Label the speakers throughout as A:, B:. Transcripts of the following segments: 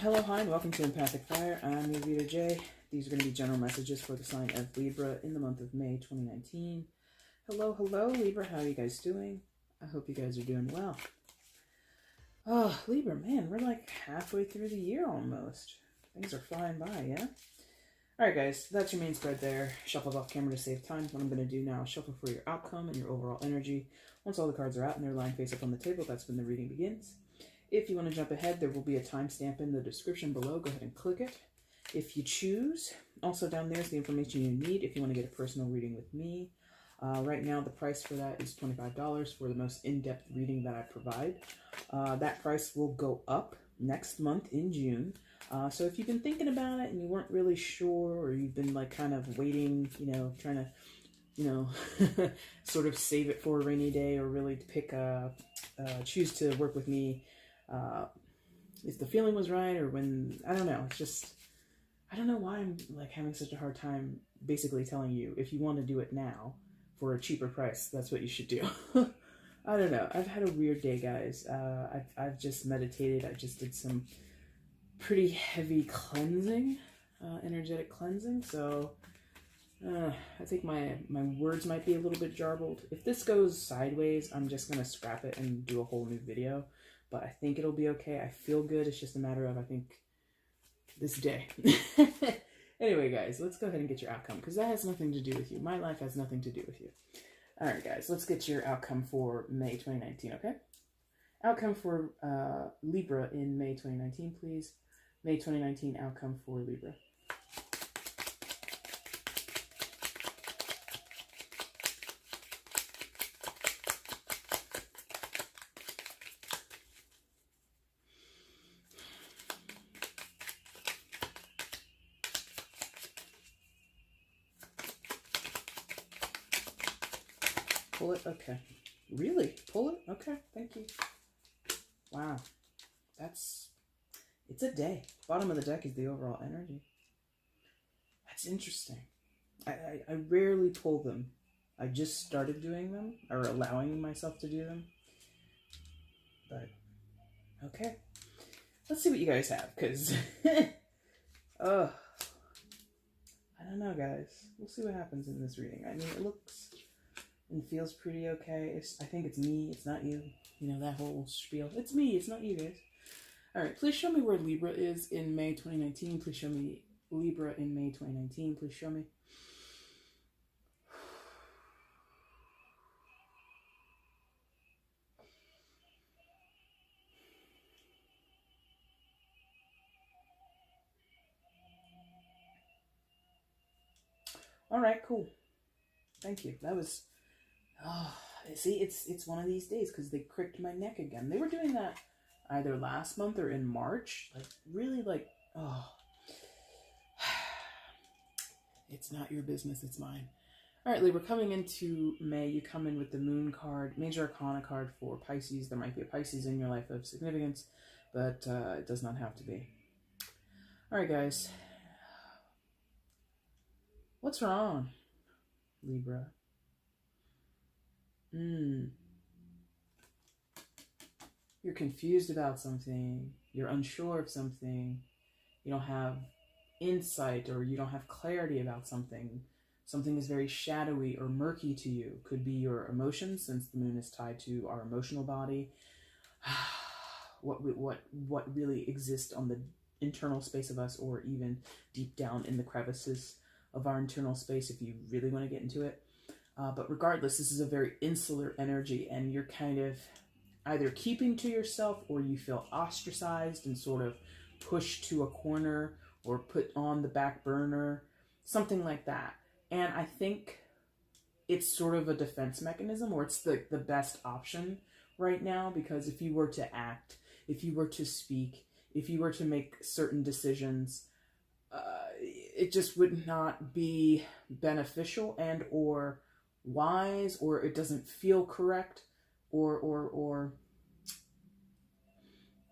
A: Hello, hi, and welcome to EmpathicFire. I'm your reader, Jay. These are going to be general messages for the sign of Libra in the month of May 2019. Hello, Libra. How are you guys doing? I hope you guys are doing well. Oh, Libra, man, we're like halfway through the year almost. Things are flying by, yeah? Alright, guys, that's your main spread there. Shuffled off camera to save time. What I'm going to do now is shuffle for your outcome and your overall energy. Once all the cards are out and they're lying face up on the table, that's when the reading begins. If you want to jump ahead, there will be a timestamp in the description below. Go ahead and click it if you choose. Also down there is the information you need if you want to get a personal reading with me. Right now, the price for that is $25 for the most in-depth reading that I provide. That price will go up next month in June. So if you've been thinking about it and you weren't really sure, or you've been like kind of waiting, trying to, sort of save it for a rainy day, or really pick choose to work with me, if the feeling was right, or when, I don't know, it's just, I don't know why I'm like having such a hard time basically telling you if you want to do it now for a cheaper price, that's what you should do. I don't know. I've had a weird day, guys. I've just meditated. I just did some pretty heavy cleansing, energetic cleansing. So I think my words might be a little bit jarbled. If this goes sideways, I'm just going to scrap it and do a whole new video. But I think it'll be okay. I feel good. It's just a matter of, I think, this day. Anyway, guys, let's go ahead and get your outcome, because that has nothing to do with you. My life has nothing to do with you. All right, guys, let's get your outcome for May 2019, okay? Outcome for Libra in May 2019, please. May 2019 outcome for Libra. Pull it? Okay. Really? Pull it? Okay. Thank you. Wow. It's a day. Bottom of the deck is the overall energy. That's interesting. I rarely pull them. I just started doing them, or allowing myself to do them. But, okay. Let's see what you guys have, because, oh, I don't know, guys. We'll see what happens in this reading. I mean, it looks and feels pretty okay. I think it's me, it's not you. You know, that whole spiel. It's me, it's not you, guys. All right, please show me where Libra is in May 2019. Please show me Libra in May 2019. Please show me. All right, cool. Thank you. That was, oh, see, it's one of these days, because they cricked my neck again. They were doing that either last month or in March. Like, really, like, oh. It's not your business, it's mine. All right, Libra, coming into May, you come in with the Moon card, Major Arcana card for Pisces. There might be a Pisces in your life of significance, but it does not have to be. All right, guys. What's wrong, Libra? You're confused about something. You're unsure of something. You don't have insight, or you don't have clarity about something. Something is very shadowy or murky to you. Could be your emotions, since the moon is tied to our emotional body. What really exists on the internal space of us, or even deep down in the crevices of our internal space, if you really want to get into it. But regardless, this is a very insular energy, and you're kind of either keeping to yourself, or you feel ostracized and sort of pushed to a corner, or put on the back burner, something like that. And I think it's sort of a defense mechanism, or it's the best option right now, because if you were to act, if you were to speak, if you were to make certain decisions, it just would not be beneficial and or wise, or it doesn't feel correct or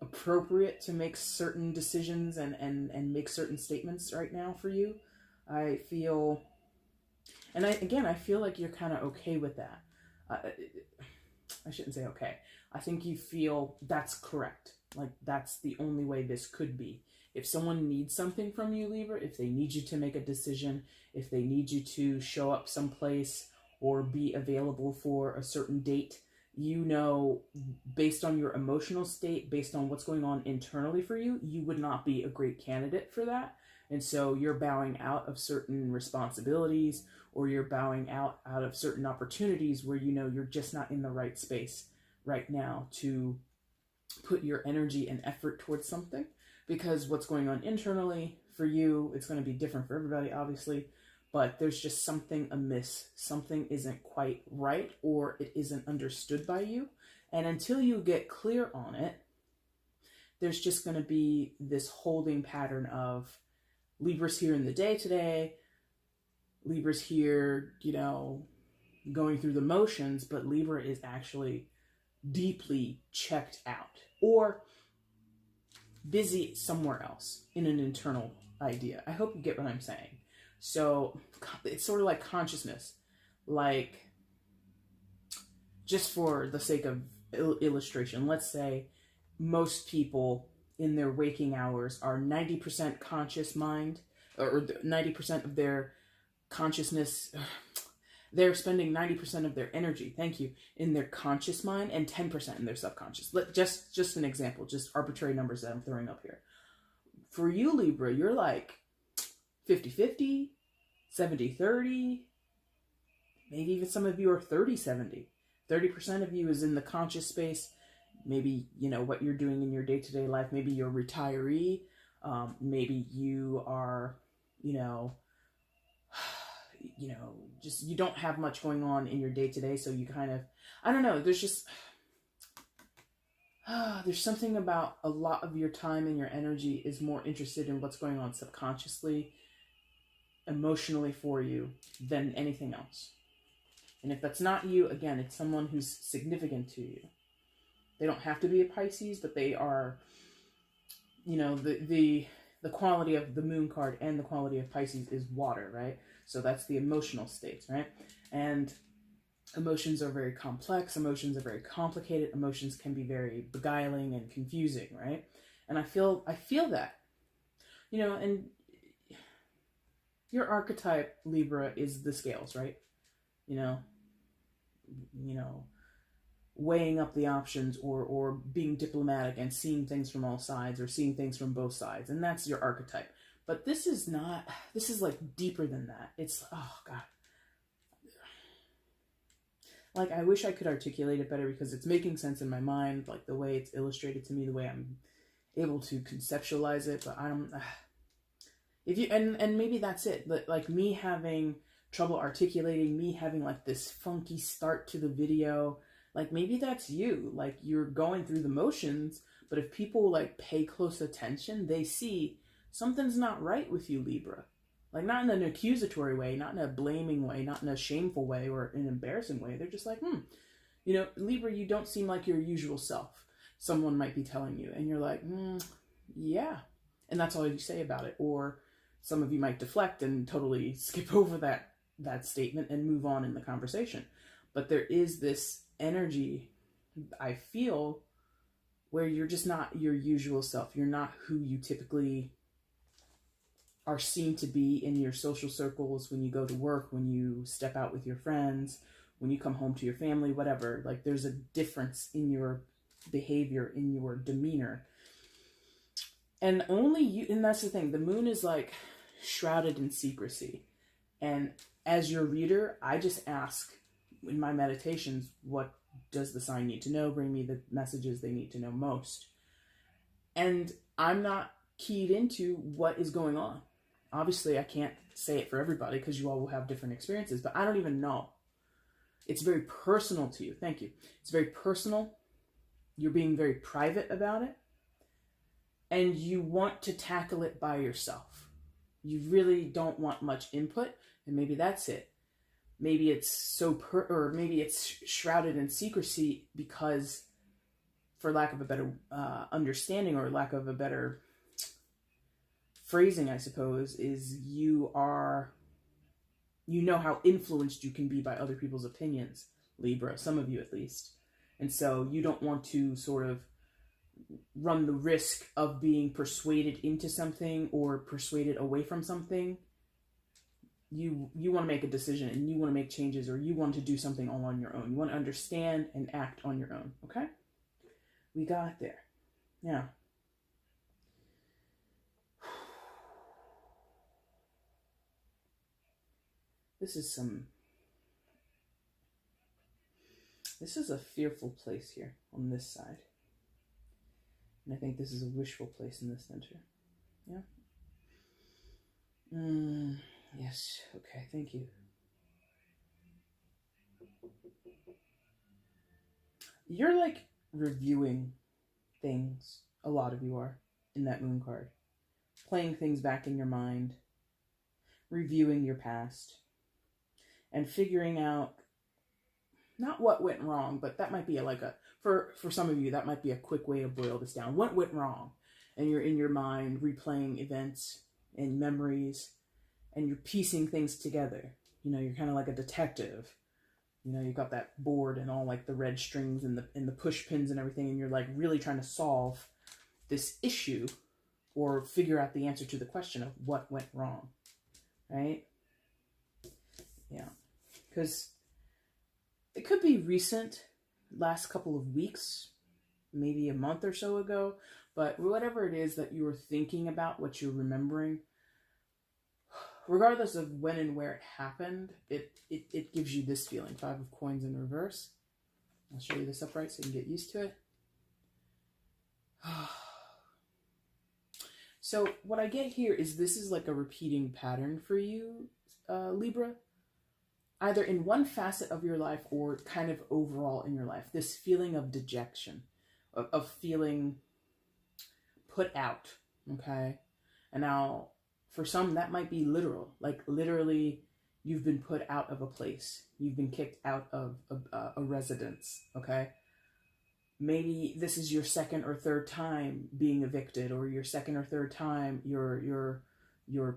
A: appropriate to make certain decisions and make certain statements right now for you. I feel, and I feel like you're kind of okay with that. I shouldn't say okay. I think you feel that's correct. Like, that's the only way this could be. If someone needs something from you, Libra, if they need you to make a decision, if they need you to show up someplace or be available for a certain date, you know, based on your emotional state, based on what's going on internally for you, you would not be a great candidate for that. And so you're bowing out of certain responsibilities, or you're bowing out of certain opportunities where you know you're just not in the right space right now to put your energy and effort towards something. Because what's going on internally for you, it's going to be different for everybody, obviously, but there's just something amiss. Something isn't quite right, or it isn't understood by you. And until you get clear on it, there's just going to be this holding pattern of Libra's here in the day today, Libra's here, you know, going through the motions, but Libra is actually deeply checked out or busy somewhere else in an internal idea. I hope you get what I'm saying. So it's sort of like consciousness, like, just for the sake of illustration, let's say most people in their waking hours are 90% conscious mind, or 90% of their consciousness. They're spending 90% of their energy, thank you, in their conscious mind and 10% in their subconscious. Just an example, just arbitrary numbers that I'm throwing up here. For you, Libra, you're like 50-50, 70-30, maybe even some of you are 30-70. 30% of you is in the conscious space. Maybe, you know, what you're doing in your day-to-day life. Maybe you're a retiree. Maybe you are, you know, just, you don't have much going on in your day-to-day. So you kind of, I don't know, there's just, there's something about a lot of your time and your energy is more interested in what's going on subconsciously, emotionally for you than anything else. And if that's not you, again, it's someone who's significant to you. They don't have to be a Pisces, but they are, you know, the quality of the moon card and the quality of Pisces is water, right? So that's the emotional states, right? And emotions are very complex. Emotions are very complicated. Emotions can be very beguiling and confusing, right? And I feel that, you know, and your archetype, Libra, is the scales, right? You know, weighing up the options, or being diplomatic and seeing things from all sides, or seeing things from both sides. And that's your archetype. But this is not, this is like deeper than that. It's, oh God. Like, I wish I could articulate it better because it's making sense in my mind, like the way it's illustrated to me, the way I'm able to conceptualize it. But I don't, if you, and maybe that's it. But like me having trouble articulating, me having like this funky start to the video, like maybe that's you. Like you're going through the motions, but if people like pay close attention, they see something's not right with you, Libra. Like not in an accusatory way, not in a blaming way, not in a shameful way or an embarrassing way. They're just like, you know, Libra, you don't seem like your usual self. Someone might be telling you, and you're like, yeah. And that's all you say about it. Or some of you might deflect and totally skip over that statement and move on in the conversation. But there is this energy, I feel, where you're just not your usual self. You're not who you typically are seen to be in your social circles, when you go to work, when you step out with your friends, when you come home to your family, whatever. Like there's a difference in your behavior, in your demeanor. And only you, and that's the thing, the moon is like shrouded in secrecy. And as your reader, I just ask in my meditations, what does the sign need to know? Bring me the messages they need to know most. And I'm not keyed into what is going on. Obviously, I can't say it for everybody because you all will have different experiences, but I don't even know. It's very personal to you. Thank you. It's very personal. You're being very private about it. And you want to tackle it by yourself. You really don't want much input, and maybe that's it. Maybe it's or maybe it's shrouded in secrecy because, for lack of a better understanding, or lack of a better phrasing, I suppose, is you know how influenced you can be by other people's opinions, Libra, some of you at least. And so you don't want to sort of run the risk of being persuaded into something or persuaded away from something, you want to make a decision and you want to make changes, or you want to do something all on your own. You want to understand and act on your own. Okay? We got there. Now, this is a fearful place here on this side. And I think this is a wishful place in the center. Yeah? Yes. Okay, thank you. You're like reviewing things. A lot of you are in that moon card. Playing things back in your mind. Reviewing your past. And figuring out not what went wrong, but that might be for some of you, that might be a quick way to boil this down. What went wrong? And you're in your mind replaying events and memories, and you're piecing things together. You know, you're kind of like a detective. You know, you got that board and all like the red strings and the push pins and everything, and you're like really trying to solve this issue or figure out the answer to the question of what went wrong, right? Yeah, because it could be recent, last couple of weeks, maybe a month or so ago, but whatever it is that you were thinking about, what you're remembering, regardless of when and where it happened, it gives you this feeling. 5 of Coins in reverse. I'll show you this upright so you can get used to it. So what I get here is this is like a repeating pattern for you, Libra. Either in one facet of your life or kind of overall in your life. This feeling of dejection, of feeling put out, okay? And now, for some, that might be literal. Like, literally, you've been put out of a place. You've been kicked out of a residence, okay? Maybe this is your second or third time being evicted, or your second or third time your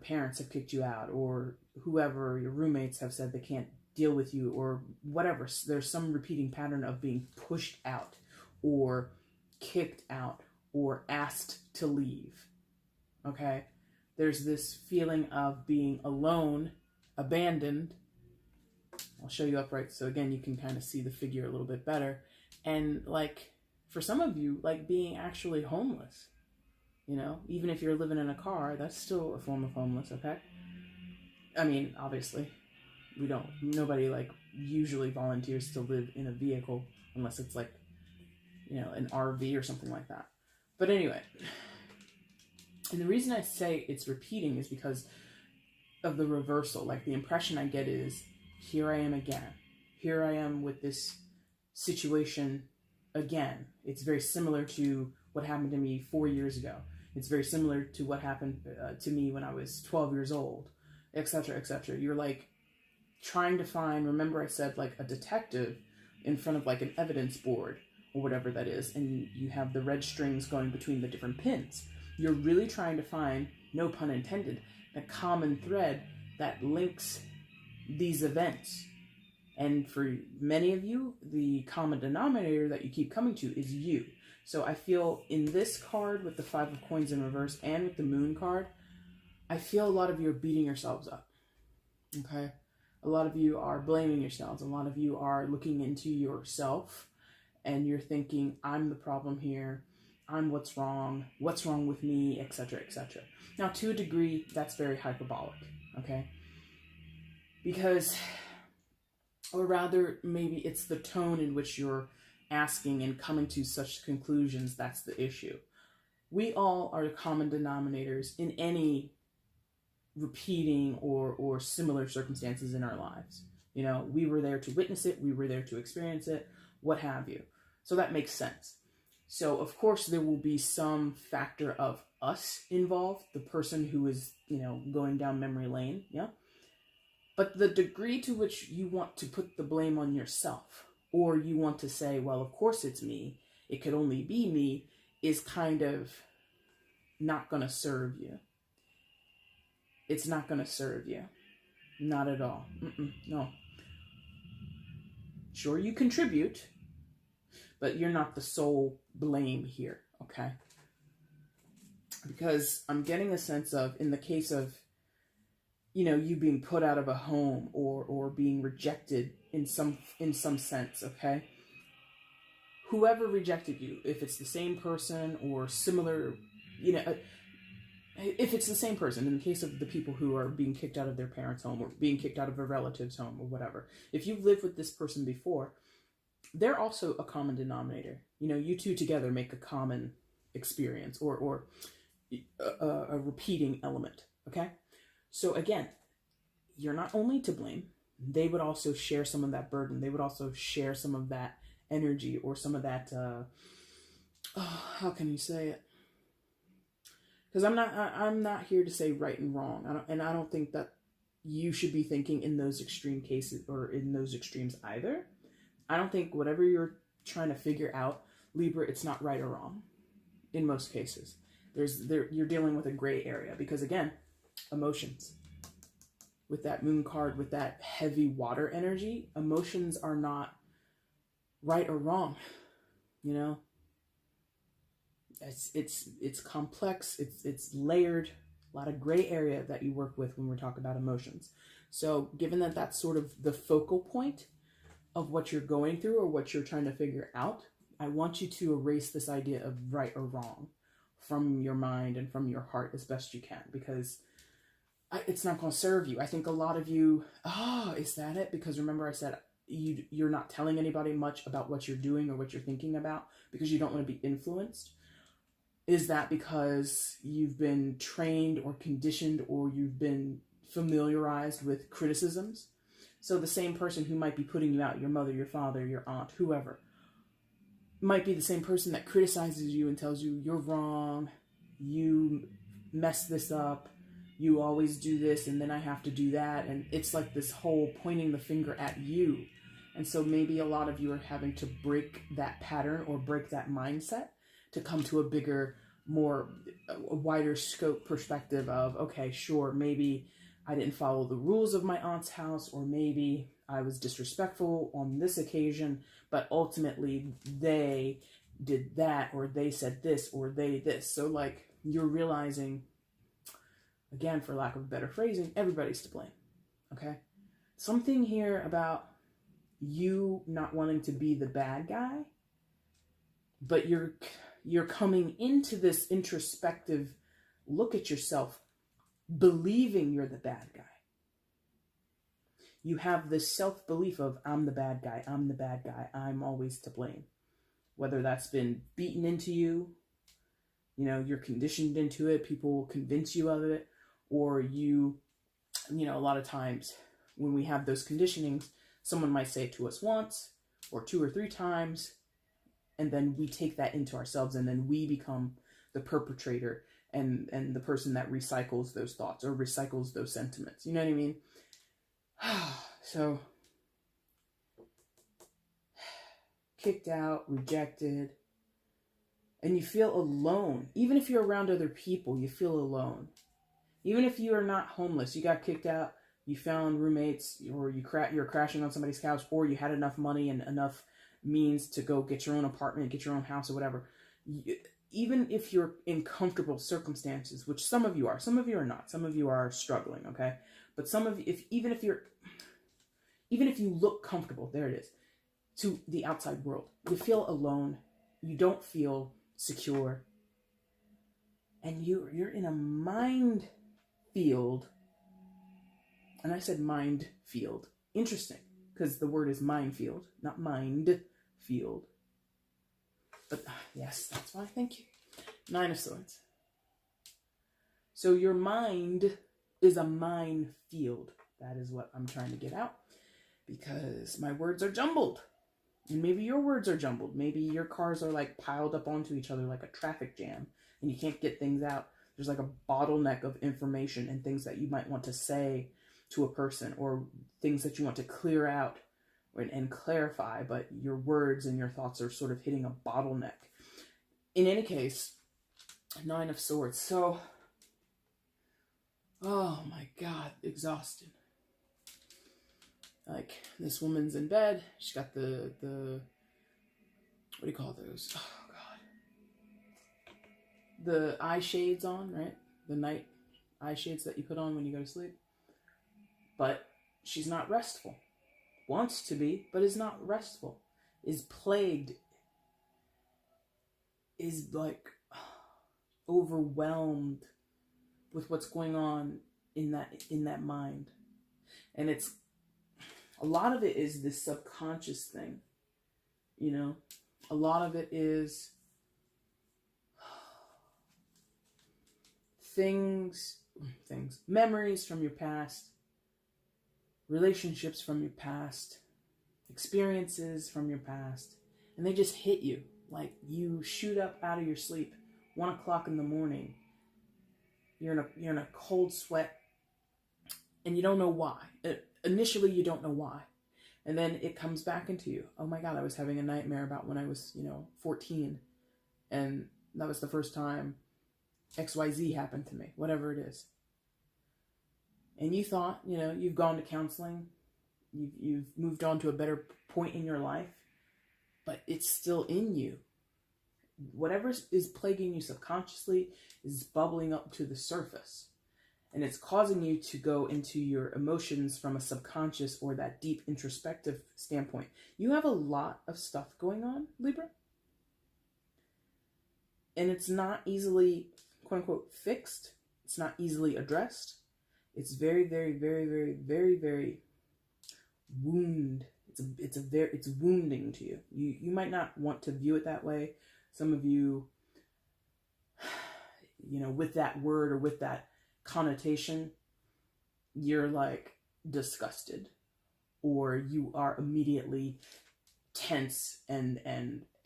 A: parents have kicked you out, or whoever, your roommates have said they can't deal with you, or whatever. There's some repeating pattern of being pushed out, or kicked out, or asked to leave, okay? There's this feeling of being alone, abandoned. I'll show you upright so again you can kind of see the figure a little bit better. And like, for some of you, like being actually homeless. You know, even if you're living in a car, that's still a form of homeless, okay? I mean, obviously, nobody like usually volunteers to live in a vehicle unless it's like, you know, an RV or something like that. But anyway, and the reason I say it's repeating is because of the reversal. Like, the impression I get is, here I am again. Here I am with this situation again. It's very similar to what happened to me 4 years ago. It's very similar to what happened to me when I was 12 years old, etc., etc. You're like trying to find, remember I said like a detective in front of like an evidence board or whatever that is, and you have the red strings going between the different pins. You're really trying to find, no pun intended, the common thread that links these events. And for many of you, the common denominator that you keep coming to is you. So I feel in this card with the 5 of Coins in reverse and with the Moon card, I feel a lot of you are beating yourselves up, okay? A lot of you are blaming yourselves. A lot of you are looking into yourself and you're thinking, I'm the problem here. I'm what's wrong with me, etc., etc. Now, to a degree, that's very hyperbolic, okay? Because, or rather, maybe it's the tone in which you're asking and coming to such conclusions that's the issue. We all are common denominators in any repeating or similar circumstances in our lives. You know, we were there to witness it, we were there to experience it, what have you. So that makes sense. So of course there will be some factor of us involved, the person who is, you know, going down memory lane, yeah? But the degree to which you want to put the blame on yourself, or you want to say, well, of course it's me, it could only be me, is kind of not going to serve you. It's not going to serve you. Not at all. No. Sure, you contribute, but you're not the sole blame here, okay? Because I'm getting a sense of, in the case of, you know, you being put out of a home or being rejected in some sense, okay? Whoever rejected you, if it's the same person or similar, you know, if it's the same person, in the case of the people who are being kicked out of their parents' home or being kicked out of a relative's home or whatever, if you've lived with this person before, they're also a common denominator. You know, you two together make a common experience or a repeating element, okay? So again, you're not only to blame, they would also share some of that burden. They would also share some of that energy or some of that, how can you say it? Because I'm not here to say right and wrong. I don't think that you should be thinking in those extreme cases or in those extremes either. I don't think whatever you're trying to figure out, Libra, it's not right or wrong in most cases. You're dealing with a gray area because, again, emotions. With that moon card, with that heavy water energy, emotions are not right or wrong. You know, it's complex. It's layered. A lot of gray area that you work with when we're talking about emotions. So, given that that's sort of the focal point of what you're going through or what you're trying to figure out, I want you to erase this idea of right or wrong from your mind and from your heart as best you can, because it's not going to serve you. I think a lot of you, is that it? Because remember I said you're not telling anybody much about what you're doing or what you're thinking about because you don't want to be influenced. Is that because you've been trained or conditioned or you've been familiarized with criticisms? So the same person who might be putting you out, your mother, your father, your aunt, whoever, might be the same person that criticizes you and tells you you're wrong, you messed this up, you always do this, and then I have to do that. And it's like this whole pointing the finger at you. And so maybe a lot of you are having to break that pattern or break that mindset to come to a bigger, a wider scope perspective of, okay, sure, maybe I didn't follow the rules of my aunt's house, or maybe I was disrespectful on this occasion, but ultimately they did that, or they said this, or they this. So like you're realizing, again, for lack of better phrasing, everybody's to blame, okay? Something here about you not wanting to be the bad guy, but you're coming into this introspective look at yourself, believing you're the bad guy. You have this self-belief of, I'm the bad guy, I'm the bad guy, I'm always to blame. Whether that's been beaten into you, you know, you're conditioned into it, people convince you of it, or you know, a lot of times when we have those conditionings, someone might say it to us once or 2 or 3 times, and then we take that into ourselves, and then we become the perpetrator and the person that recycles those thoughts or recycles those sentiments. You know what I mean? So, kicked out, rejected, and you feel alone. Even if you're around other people, you feel alone. Even if you are not homeless, you got kicked out, you found roommates, or you're crashing on somebody's couch, or you had enough money and enough means to go get your own apartment, get your own house or whatever. Even if you're in comfortable circumstances, which some of you are not, some of you are struggling, okay? But some of you, even if you look comfortable, there it is, to the outside world, you feel alone, you don't feel secure, and you're in a mind field. And I said mind field. Interesting, because the word is minefield, not mind field. But yes, that's why. Thank you. 9 of Swords. So your mind is a minefield. That is what I'm trying to get out, because my words are jumbled. And maybe your words are jumbled. Maybe your cars are like piled up onto each other like a traffic jam, and you can't get things out. There's like a bottleneck of information and things that you might want to say to a person, or things that you want to clear out and clarify, but your words and your thoughts are sort of hitting a bottleneck. In any case, 9 of Swords. So, oh my God, exhausted. Like, this woman's in bed. She's got the what do you call those? Oh God. the eye shades on, right? The night eye shades that you put on when you go to sleep. But she's not restful. Wants to be, but is not restful. Is plagued. Is like overwhelmed with what's going on in that mind. And it's a lot of it is this subconscious thing. You know, a lot of it is things, memories from your past, relationships from your past, experiences from your past, and they just hit you. Like you shoot up out of your sleep, 1 o'clock in the morning. You're in a cold sweat, and you don't know why. Initially, you don't know why, and then it comes back into you. Oh my God, I was having a nightmare about when I was 14, and that was the first time XYZ happened to me, whatever it is. And you thought, you've gone to counseling, you've moved on to a better point in your life, but it's still in you. Whatever is plaguing you subconsciously is bubbling up to the surface. And it's causing you to go into your emotions from a subconscious or that deep introspective standpoint. You have a lot of stuff going on, Libra. And it's not easily, quote unquote, fixed. It's not easily addressed. It's very, very, very, very, very, very it's wounding to you. You might not want to view it that way. Some of you, with that word or with that connotation, you're like disgusted, or you are immediately tense and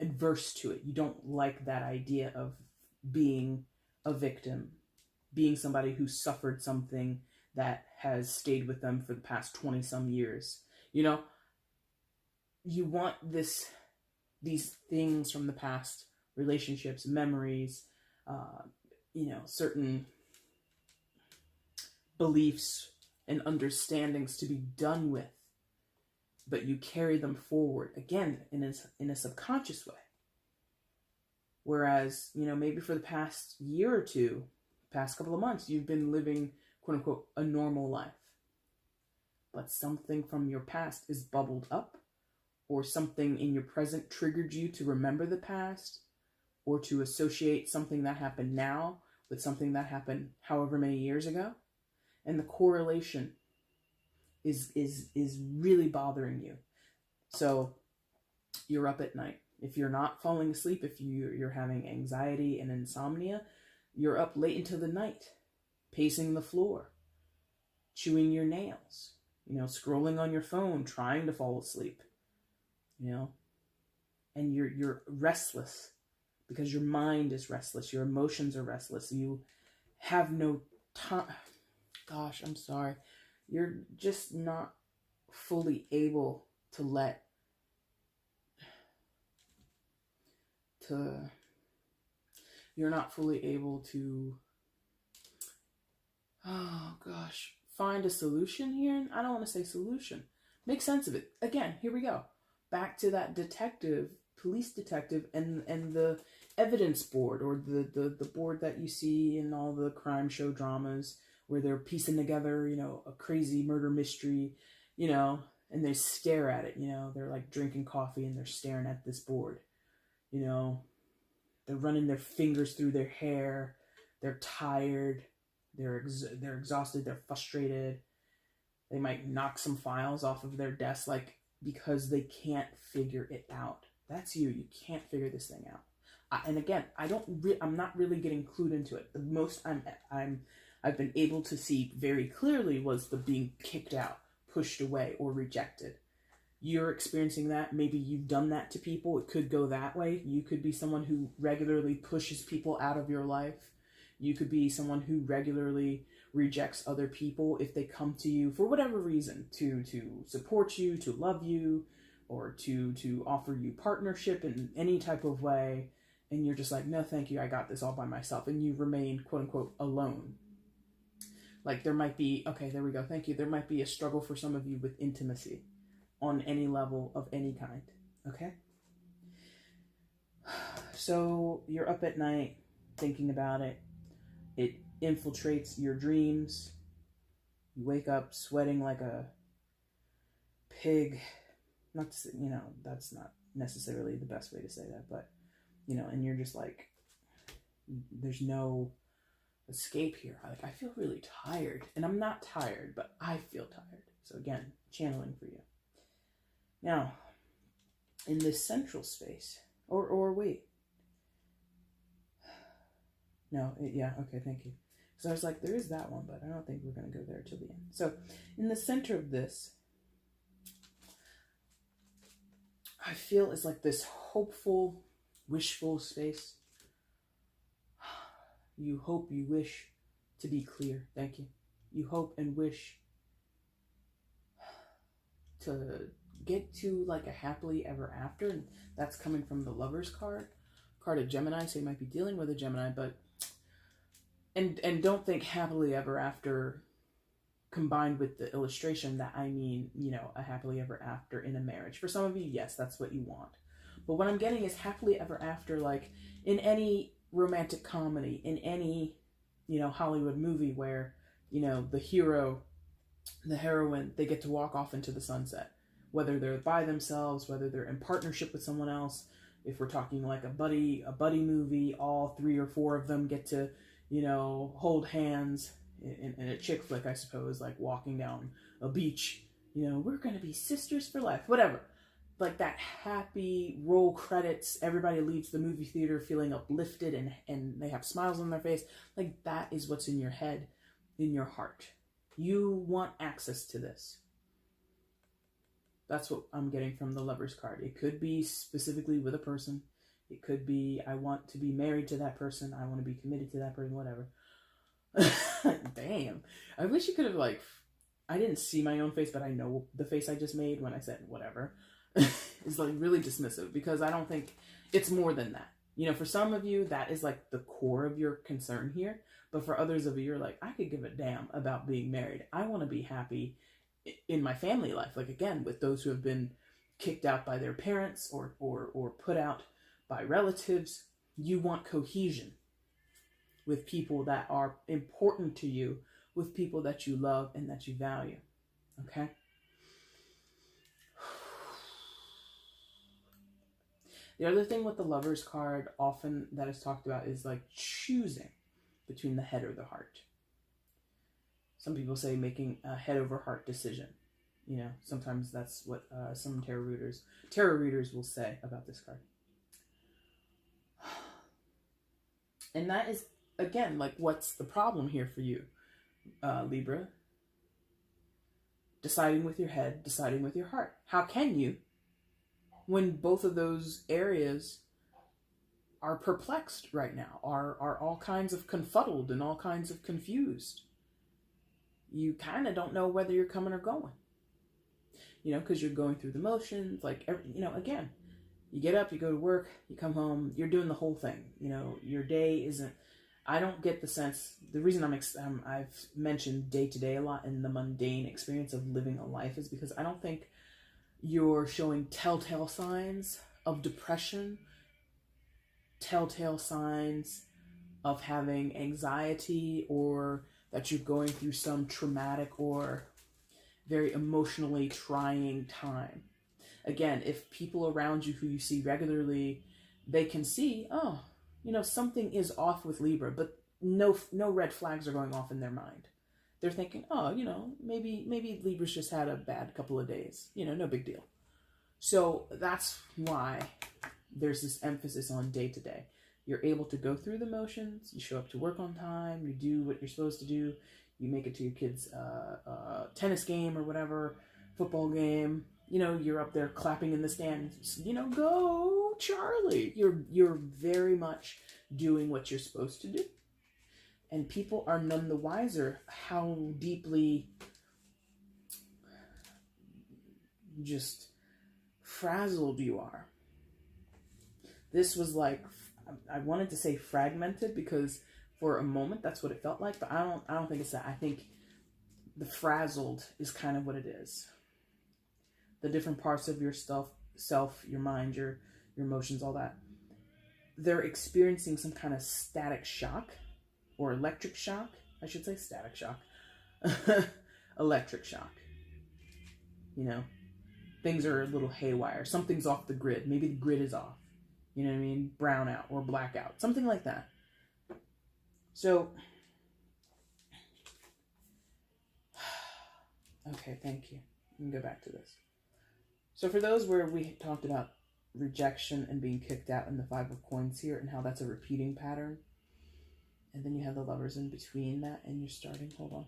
A: adverse to it. You don't like that idea of being a victim, being somebody who suffered something that has stayed with them for the past 20 some years. You want these things from the past, relationships, memories, certain beliefs and understandings to be done with, but you carry them forward again in a subconscious way. Whereas, maybe for the past year or two, past couple of months, you've been living, quote unquote, a normal life. But something from your past is bubbled up, or something in your present triggered you to remember the past, or to associate something that happened now with something that happened however many years ago. And the correlation is really bothering you. So you're up at night. If you're not falling asleep, if you're having anxiety and insomnia, you're up late into the night, pacing the floor, chewing your nails, scrolling on your phone, trying to fall asleep, and you're restless because your mind is restless. Your emotions are restless. You have no time. Gosh, I'm sorry. You're just not fully able to you're not fully able to, find a solution here. I don't want to say solution. Make sense of it. Again, here we go. Back to that police detective, and the evidence board, or the board that you see in all the crime show dramas where they're piecing together, a crazy murder mystery, and they stare at it, they're like drinking coffee and they're staring at this board, they're running their fingers through their hair, they're tired, they're exhausted, they're frustrated, they might knock some files off of their desk, because they can't figure it out. That's you. You can't figure this thing out. And again, I'm not really getting clued into it. The most I've been able to see very clearly was the being kicked out, pushed away, or rejected. You're experiencing that. Maybe you've done that to people. It could go that way. You could be someone who regularly pushes people out of your life. You could be someone who regularly rejects other people if they come to you for whatever reason, to support you, to love you, or to offer you partnership in any type of way. And you're just like, no, thank you. I got this all by myself. And you remain, quote unquote, alone. There might be, okay, there we go. Thank you. There might be a struggle for some of you with intimacy on any level of any kind. Okay. So you're up at night. thinking about it. It infiltrates your dreams. You wake up sweating like a pig. Not to say, that's not necessarily the best way to say that, but, and you're just like, there's no escape here. I feel really tired, and I'm not tired, but I feel tired. So again, channeling for you. Now, in this central space, or wait. No, yeah, okay, thank you. So I was like, there is that one, but I don't think we're going to go there till the end. So in the center of this, I feel it's like this hopeful, wishful space. You hope, you wish to be clear. Thank you. You hope and wish to get to like a happily ever after. And that's coming from the Lover's card of Gemini. So you might be dealing with a Gemini, but and don't think happily ever after combined with the illustration that I mean, a happily ever after in a marriage. For some of you, yes, that's what you want. But what I'm getting is happily ever after, like in any romantic comedy, in any, Hollywood movie where, the hero, the heroine, they get to walk off into the sunset, whether they're by themselves, whether they're in partnership with someone else. If we're talking like a buddy movie, all 3 or 4 of them get to, hold hands in a chick flick, I suppose, like walking down a beach, we're going to be sisters for life, whatever. Like that happy roll credits, everybody leaves the movie theater feeling uplifted and they have smiles on their face. Like that is what's in your head, in your heart. You want access to this. That's what I'm getting from the Lover's card. It could be specifically with a person. It could be, I want to be married to that person. I want to be committed to that person, whatever. Damn. I wish you could have I didn't see my own face, but I know the face I just made when I said whatever. It's like really dismissive, because I don't think it's more than that. For some of you, that is like the core of your concern here. But for others of you, you're like, I could give a damn about being married. I want to be happy in my family life. Like, again, with those who have been kicked out by their parents or put out by relatives, you want cohesion with people that are important to you, with people that you love and that you value. Okay? The other thing with the Lover's card often that is talked about is like choosing between the head or the heart. Some people say making a head over heart decision. Sometimes that's what some tarot readers will say about this card. And that is, again, like, what's the problem here for you, Libra? Deciding with your head, deciding with your heart. How can you, when both of those areas are perplexed right now, are all kinds of confuddled and all kinds of confused? You kind of don't know whether you're coming or going. Because you're going through the motions. Like, again, you get up, you go to work, you come home, you're doing the whole thing. Your day isn't, I don't get the sense, the reason I've mentioned day to day a lot in the mundane experience of living a life is because I don't think you're showing telltale signs of depression, telltale signs of having anxiety, or that you're going through some traumatic or very emotionally trying time. Again, if people around you who you see regularly, they can see, oh, something is off with Libra, but no red flags are going off in their mind. They're thinking, oh, maybe Libra's just had a bad couple of days. No big deal. So that's why there's this emphasis on day to day. You're able to go through the motions. You show up to work on time. You do what you're supposed to do. You make it to your kid's tennis game or whatever, football game. You're up there clapping in the stands. Go Charlie. You're very much doing what you're supposed to do. And people are none the wiser how deeply just frazzled you are. This was like, I wanted to say fragmented, because for a moment that's what it felt like, but I don't think it's that. I think the frazzled is kind of what it is. The different parts of your self, your mind, your emotions, all that. they're experiencing some kind of static shock or electric shock. I should say static shock. Electric shock. You know, things are a little haywire. Something's off the grid. Maybe the grid is off. You know what I mean? Brownout or blackout. Something like that. So, okay, thank you. Let me go back to this. So for those where we talked about rejection and being kicked out in the Five of Coins here and how that's a repeating pattern. And then you have the Lovers in between that and you're starting. Hold on.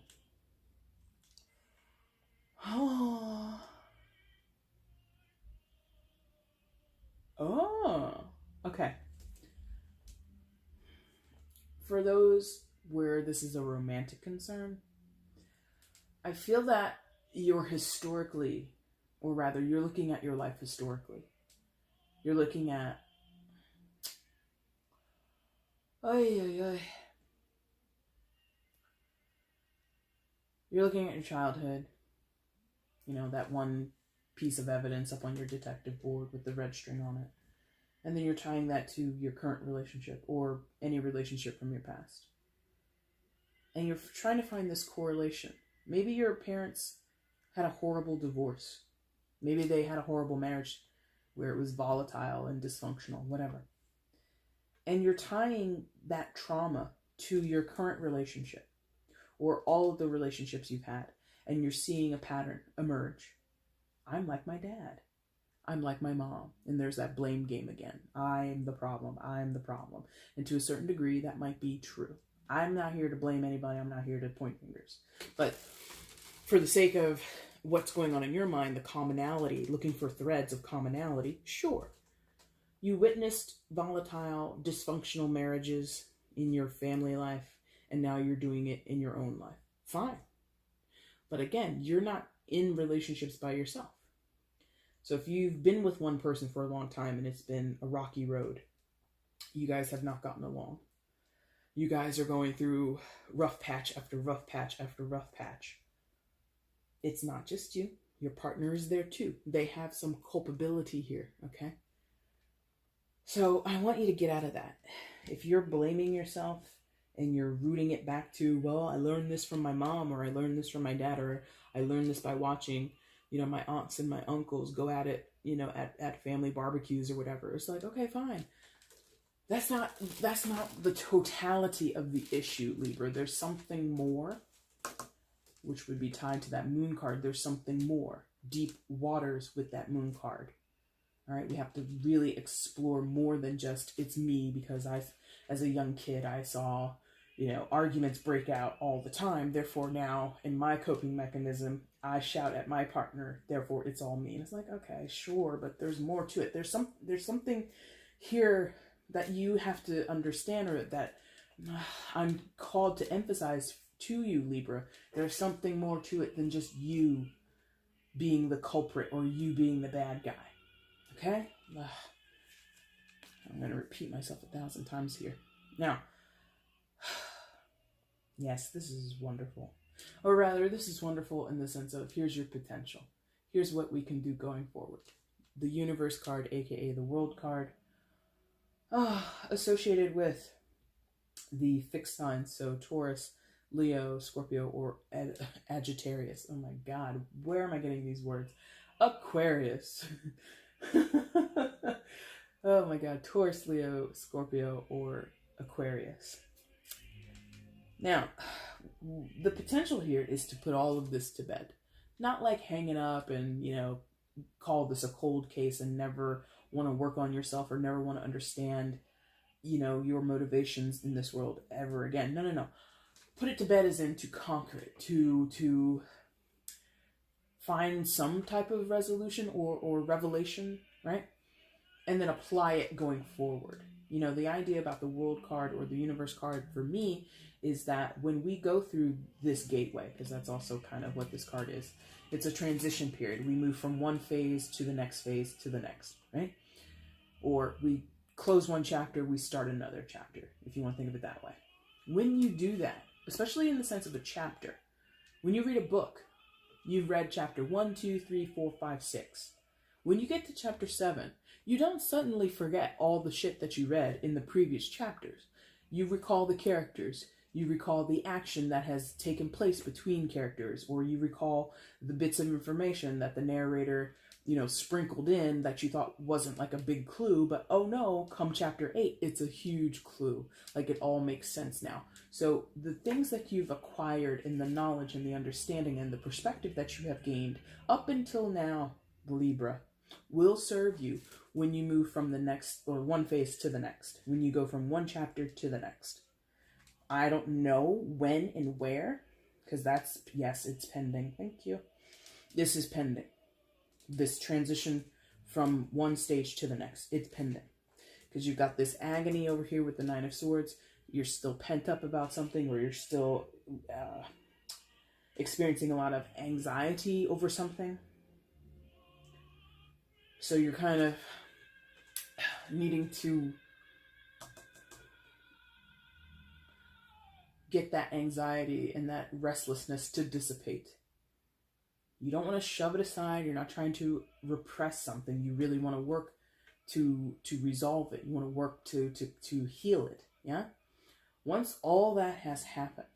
A: Oh. Oh. Okay. For those where this is a romantic concern, I feel that you're historically, or rather you're looking at your life historically. You're looking at, you're looking at your childhood, you know, that one piece of evidence up on your detective board with the red string on it. And then you're tying that to your current relationship or any relationship from your past. And you're trying to find this correlation. Maybe your parents had a horrible divorce. Maybe they had a horrible marriage where it was volatile and dysfunctional, whatever. And you're tying that trauma to your current relationship or all of the relationships you've had. And you're seeing a pattern emerge. I'm like my dad. I'm like my mom. And there's that blame game again. I'm the problem. I'm the problem. And to a certain degree, that might be true. I'm not here to blame anybody. I'm not here to point fingers. But for the sake of what's going on in your mind, the commonality, looking for threads of commonality, sure. You witnessed volatile, dysfunctional marriages in your family life, and now you're doing it in your own life. Fine. But again, you're not in relationships by yourself. So if you've been with one person for a long time and it's been a rocky road, you guys have not gotten along. You guys are going through rough patch after rough patch after rough patch. It's not just you. Your partner is there too. They have some culpability here, okay? So I want you to get out of that. If you're blaming yourself and you're rooting it back to, well, I learned this from my mom, or I learned this from my dad, or I learned this by watching, you know, my aunts and my uncles go at it, you know, at family barbecues or whatever. It's like, okay, fine. That's not the totality of the issue, Libra. There's something more, which would be tied to that moon card. There's something more, deep waters with that moon card. All right, we have to really explore more than just it's me, because as a young kid, I saw, you know, arguments break out all the time. Therefore, now in my coping mechanism, I shout at my partner. Therefore, it's all me. And it's like, okay, sure, but there's more to it. There's something here that you have to understand, or that I'm called to emphasize to you, Libra. There's something more to it than just you being the culprit or you being the bad guy. Okay? I'm going to repeat myself 1,000 times here. Now, yes, this is wonderful. Or rather, this is wonderful in the sense of, here's your potential. Here's what we can do going forward. The Universe card, aka the World card, associated with the fixed signs, so Taurus, Leo, Scorpio, or Sagittarius. Oh my God, where am I getting these words? Aquarius. Oh my God, Taurus, Leo, Scorpio, or Aquarius. Now, the potential here is to put all of this to bed. Not like hang it up and, you know, call this a cold case and never want to work on yourself or never want to understand, you know, your motivations in this world ever again. No. Put it to bed as in to conquer it, to find some type of resolution or revelation, right? And then apply it going forward. You know, the idea about the World card or the Universe card for me is that when we go through this gateway, because that's also kind of what this card is, it's a transition period. We move from one phase to the next phase to the next, right? Or we close one chapter, we start another chapter, if you want to think of it that way. When you do that, especially in the sense of a chapter, when you read a book, you've read chapter 1, 2, 3, 4, 5, 6. when you get to chapter 7, you don't suddenly forget all the shit that you read in the previous chapters. You recall the characters. You recall the action that has taken place between characters, or you recall the bits of information that the narrator, sprinkled in that you thought wasn't like a big clue, but oh no, come chapter 8, it's a huge clue. Like it all makes sense now. So the things that you've acquired in the knowledge and the understanding and the perspective that you have gained up until now, Libra, will serve you when you move from the next, or one phase to the next, when you go from one chapter to the next. I don't know when and where, because yes, it's pending. Thank you. This is pending. This transition from one stage to the next, it's pending. Because you've got this agony over here with the Nine of Swords. You're still pent up about something, or you're still experiencing a lot of anxiety over something. So you're kind of needing to get that anxiety and that restlessness to dissipate. You don't want to shove it aside. You're not trying to repress something. You really want to work to resolve it. You want to work to heal it. Yeah? Once all that has happened,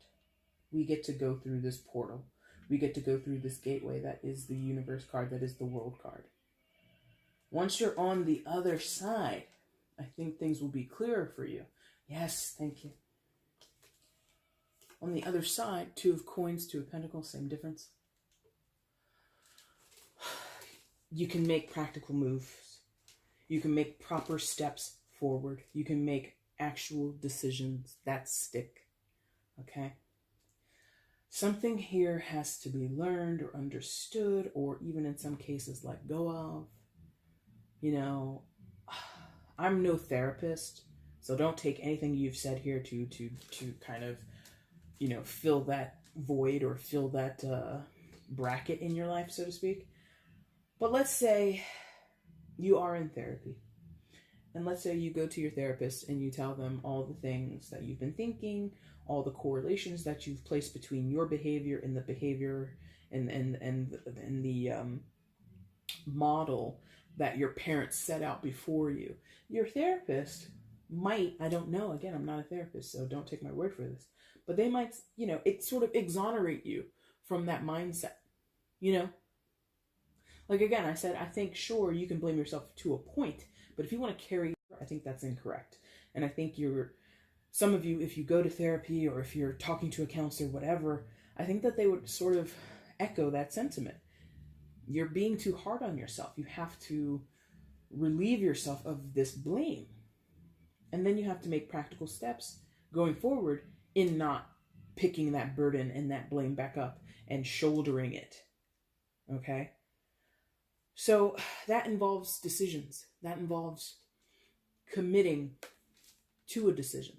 A: we get to go through this portal. We get to go through this gateway that is the universe card, that is the world card. Once you're on the other side, I think things will be clearer for you. Yes, thank you. On the other side, 2 of Coins, 2 of Pentacles, same difference. You can make practical moves. You can make proper steps forward. You can make actual decisions that stick. Okay? Something here has to be learned or understood, or even in some cases let go of. I'm no therapist, so don't take anything you've said here to kind of, fill that void or fill that bracket in your life, so to speak. But let's say you are in therapy, and let's say you go to your therapist and you tell them all the things that you've been thinking, all the correlations that you've placed between your behavior and the behavior and the model that your parents set out before you. Your therapist might, I don't know, again, I'm not a therapist, so don't take my word for this, but they might, it sort of exonerate you from that mindset, Like again, I said, I think, sure, you can blame yourself to a point, but if you want to carry, I think that's incorrect. And I think some of you, if you go to therapy or if you're talking to a counselor, whatever, I think that they would sort of echo that sentiment. You're being too hard on yourself. You have to relieve yourself of this blame. And then you have to make practical steps going forward in not picking that burden and that blame back up and shouldering it. Okay? So that involves decisions. That involves committing to a decision.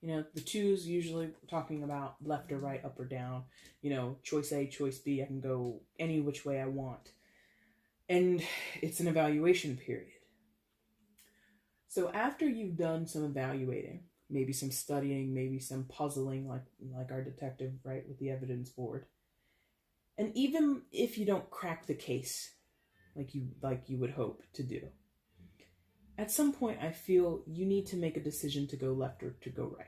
A: The 2s usually talking about left or right, up or down. Choice A, choice B. I can go any which way I want. And it's an evaluation period. So after you've done some evaluating, maybe some studying, maybe some puzzling, like our detective, right, with the evidence board. And even if you don't crack the case like you would hope to do, at some point I feel you need to make a decision to go left or to go right.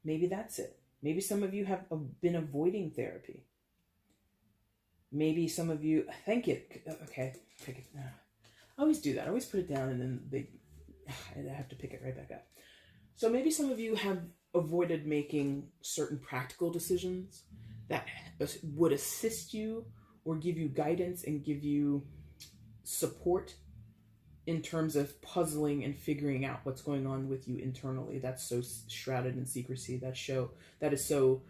A: Maybe that's it. Maybe some of you have been avoiding therapy. Maybe some of you, okay, pick it. I always do that. I always put it down and then I have to pick it right back up. So maybe some of you have avoided making certain practical decisions that would assist you or give you guidance and give you support in terms of puzzling and figuring out what's going on with you internally. That's so shrouded in secrecy. That is so,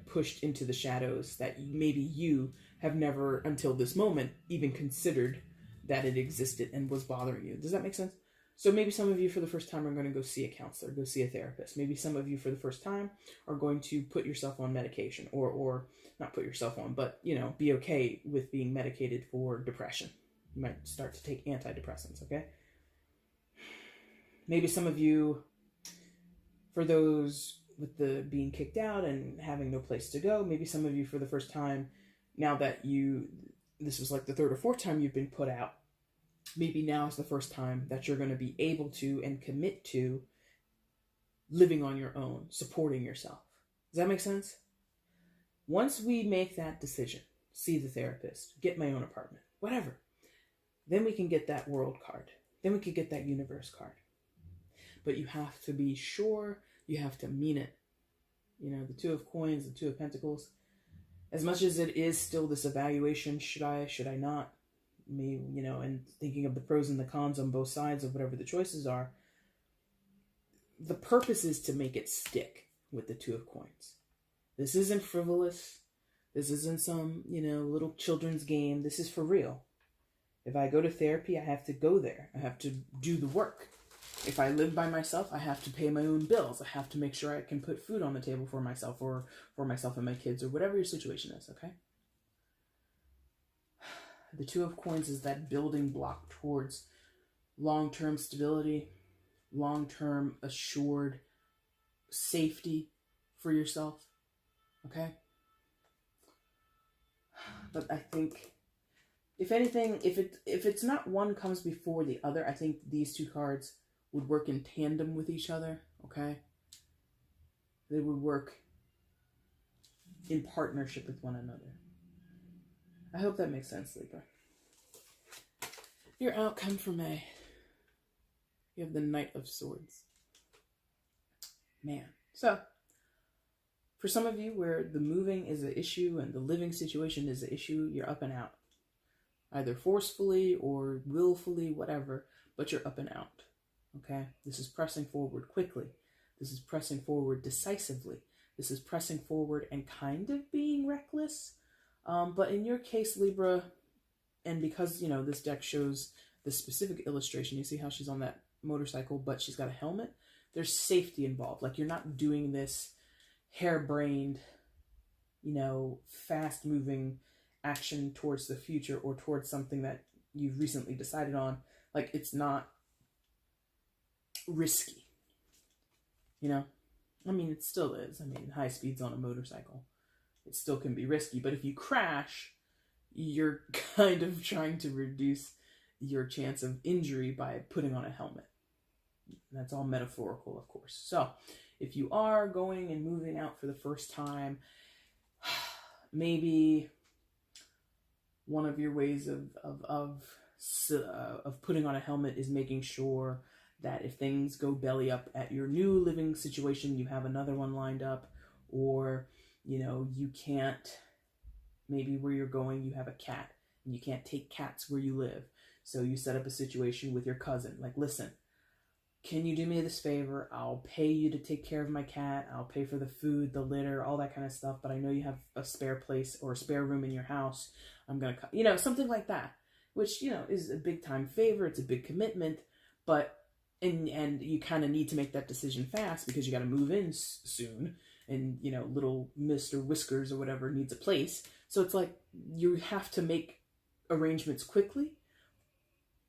A: pushed into the shadows that maybe you have never until this moment even considered that it existed and was bothering you. Does that make sense? So maybe some of you for the first time are going to go see a counselor, go see a therapist. Maybe some of you for the first time are going to put yourself on medication or not put yourself on, but, be okay with being medicated for depression. You might start to take antidepressants, okay? Maybe some of you, for those with the being kicked out and having no place to go, maybe some of you for the first time, now that this was like the 3rd or 4th time you've been put out, maybe now is the first time that you're going to be able to and commit to living on your own, supporting yourself. Does that make sense? Once we make that decision, see the therapist, get my own apartment, whatever, then we can get that world card. Then we could get that universe card. But you have to be sure, you have to mean it. You know, the Two of Coins, the Two of Pentacles, as much as it is still this evaluation, should I not? Me, you know, and thinking of the pros and the cons on both sides of whatever the choices are, the purpose is to make it stick with the Two of Coins. This isn't frivolous. This isn't some, you know, little children's game. This is for real. If I go to therapy, I have to go there. I have to do the work. If I live by myself, I have to pay my own bills. I have to make sure I can put food on the table for myself or for myself and my kids or whatever your situation is, okay? The Two of Coins is that building block towards long-term stability, long-term assured safety for yourself, okay? But I think, if anything, if it's not one comes before the other, I think these two cards would work in tandem with each other, okay? They would work in partnership with one another. I hope that makes sense, Libra. Your outcome for May. You have the Knight of Swords. Man. So, for some of you where the moving is an issue and the living situation is an issue, you're up and out. Either forcefully or willfully, whatever, but you're up and out. Okay? This is pressing forward quickly. This is pressing forward decisively. This is pressing forward and kind of being reckless. But in your case, Libra, and because, you know, this deck shows the specific illustration, you see how she's on that motorcycle, but she's got a helmet. There's safety involved. Like, you're not doing this harebrained, you know, fast-moving action towards the future or towards something that you've recently decided on. Like, it's not risky, you know? I mean, it still is. I mean, high speeds on a motorcycle, it still can be risky. But if you crash, you're kind of trying to reduce your chance of injury by putting on a helmet. That's all metaphorical, of course. So, if you are going and moving out for the first time, maybe one of your ways of putting on a helmet is making sure that if things go belly up at your new living situation, you have another one lined up, or, you know, you can't, maybe where you're going, you have a cat and you can't take cats where you live. So you set up a situation with your cousin, like, listen, can you do me this favor? I'll pay you to take care of my cat. I'll pay for the food, the litter, all that kind of stuff. But I know you have a spare place or a spare room in your house. I'm going to, you know, something like that, which, you know, is a big time favor. It's a big commitment, but, and you kind of need to make that decision fast because you got to move in soon. And, you know, little Mr. Whiskers or whatever needs a place. So it's like you have to make arrangements quickly,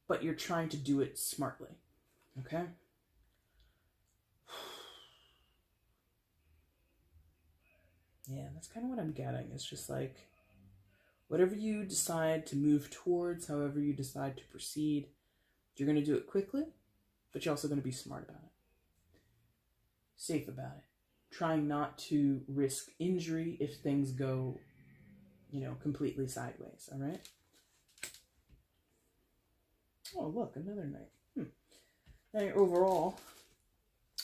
A: but you're trying to do it smartly. Okay? Yeah, that's kind of what I'm getting. It's just like, whatever you decide to move towards, however you decide to proceed, you're going to do it quickly, but you're also going to be smart about it. Safe about it. Trying not to risk injury if things go, you know, completely sideways, all right? Oh, look, another Knight. Now, overall,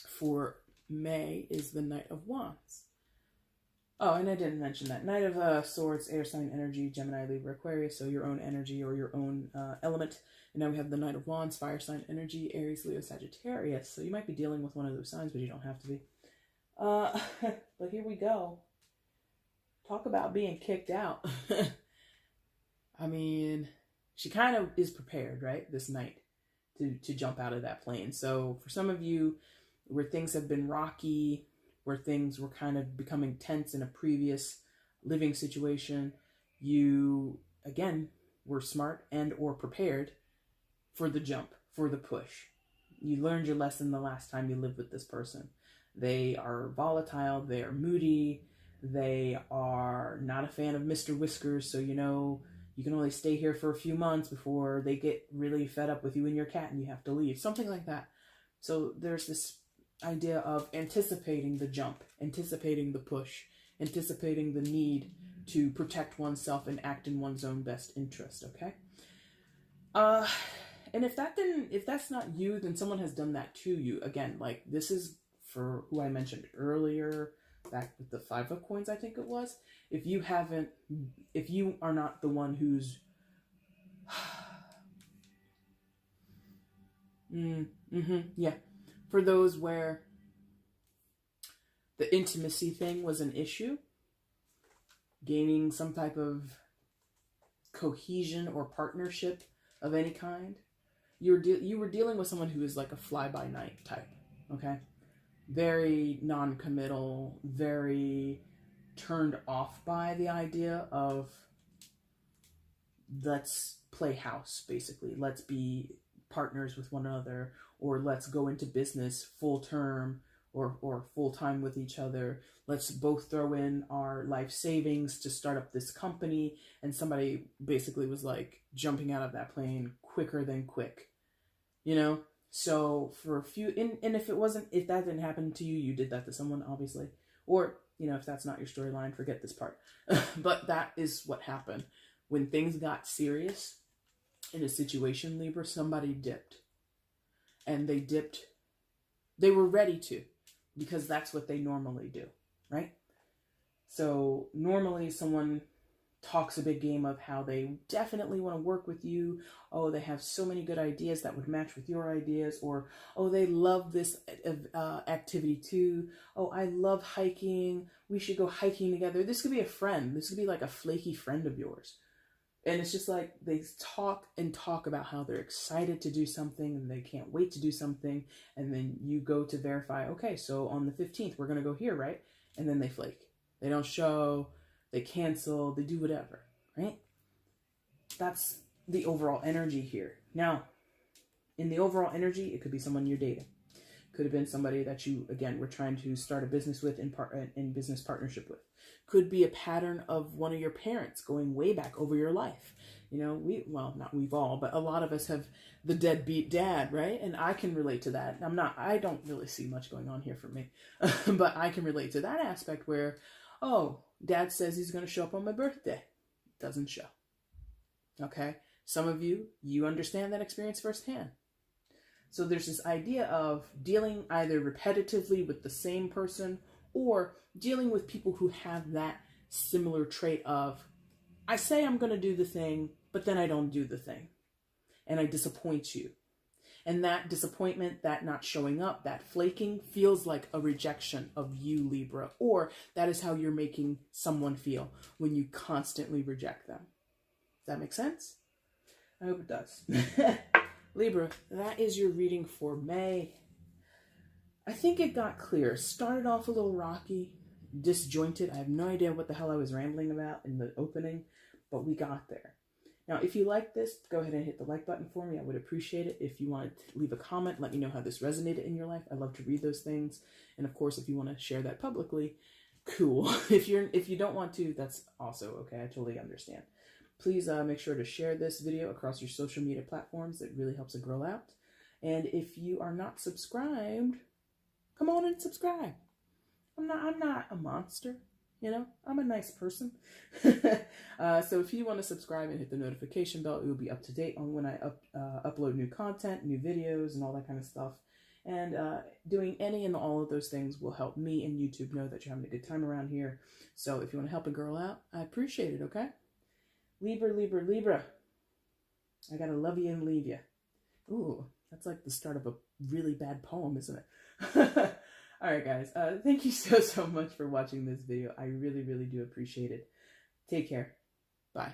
A: for May is the Knight of Wands. Oh, and I didn't mention that. Knight of Swords, air sign energy, Gemini, Libra, Aquarius, so your own energy or your own element. And now we have the Knight of Wands, fire sign energy, Aries, Leo, Sagittarius. So you might be dealing with one of those signs, but you don't have to be. But here we go. Talk about being kicked out. I mean, she kind of is prepared, right? This Knight to jump out of that plane. So for some of you where things have been rocky, where things were kind of becoming tense in a previous living situation, you, again, were smart and or prepared for the jump, for the push. You learned your lesson the last time you lived with this person. They are volatile, they are moody, they are not a fan of Mr. Whiskers, so you know you can only stay here for a few months before they get really fed up with you and your cat and you have to leave. Something like that. So there's this idea of anticipating the jump, anticipating the push, anticipating the need to protect oneself and act in one's own best interest, okay? And if that's not you, then someone has done that to you. Again, like this is for who I mentioned earlier, back with the 5 of coins, I think it was. If you are not the one who's yeah, for those where the intimacy thing was an issue, gaining some type of cohesion or partnership of any kind, you were dealing with someone who is like a fly-by-night type, okay? Very non-committal, very turned off by the idea of let's play house, basically. Let's be partners with one another, or let's go into business full term or full time with each other. Let's both throw in our life savings to start up this company. And somebody basically was like jumping out of that plane quicker than quick, you know? So for a few, and if that didn't happen to you, you did that to someone, obviously. Or, you know, if that's not your storyline, forget this part. But that is what happened. When things got serious in a situation, Libra, somebody dipped. And they were ready to, because that's what they normally do, right? So normally someone talks a big game of how they definitely want to work with you. Oh, they have so many good ideas that would match with your ideas. Or, oh, they love this activity too. Oh, I love hiking. We should go hiking together. This could be a friend. This could be like a flaky friend of yours. And it's just like they talk and talk about how they're excited to do something and they can't wait to do something. And then you go to verify, okay, so on the 15th, we're going to go here, right? And then they flake. They don't show. They cancel, they do whatever, right? That's the overall energy here. Now, in the overall energy, it could be someone you're dating. Could have been somebody that you, again, were trying to start a business with in business partnership with. Could be a pattern of one of your parents going way back over your life. You know, not we've all, but a lot of us have the deadbeat dad, right? And I can relate to that. I don't really see much going on here for me, but I can relate to that aspect where, oh, dad says he's going to show up on my birthday. Doesn't show. Okay? Some of you understand that experience firsthand. So there's this idea of dealing either repetitively with the same person or dealing with people who have that similar trait of, I say I'm going to do the thing, but then I don't do the thing. And I disappoint you. And that disappointment, that not showing up, that flaking feels like a rejection of you, Libra. Or that is how you're making someone feel when you constantly reject them. Does that make sense? I hope it does. Libra, that is your reading for May. I think it got clear. Started off a little rocky, disjointed. I have no idea what the hell I was rambling about in the opening, but we got there. Now, if you like this, go ahead and hit the like button for me. I would appreciate it. If you want to leave a comment, let me know how this resonated in your life. I love to read those things. And of course, if you want to share that publicly, cool. If you don't want to, that's also okay. I totally understand. Please make sure to share this video across your social media platforms. It really helps it grow out. And if you are not subscribed, come on and subscribe. I'm not a monster. You know, I'm a nice person. So if you want to subscribe and hit the notification bell, it will be up to date on when I upload new content, new videos, and all that kind of stuff. And doing any and all of those things will help me and YouTube know that you're having a good time around here. So if you want to help a girl out, I appreciate it, okay? Libra, Libra, Libra. I gotta love you and leave you. Ooh, that's like the start of a really bad poem, isn't it? All right, guys. Thank you so much for watching this video. I really, really do appreciate it. Take care. Bye.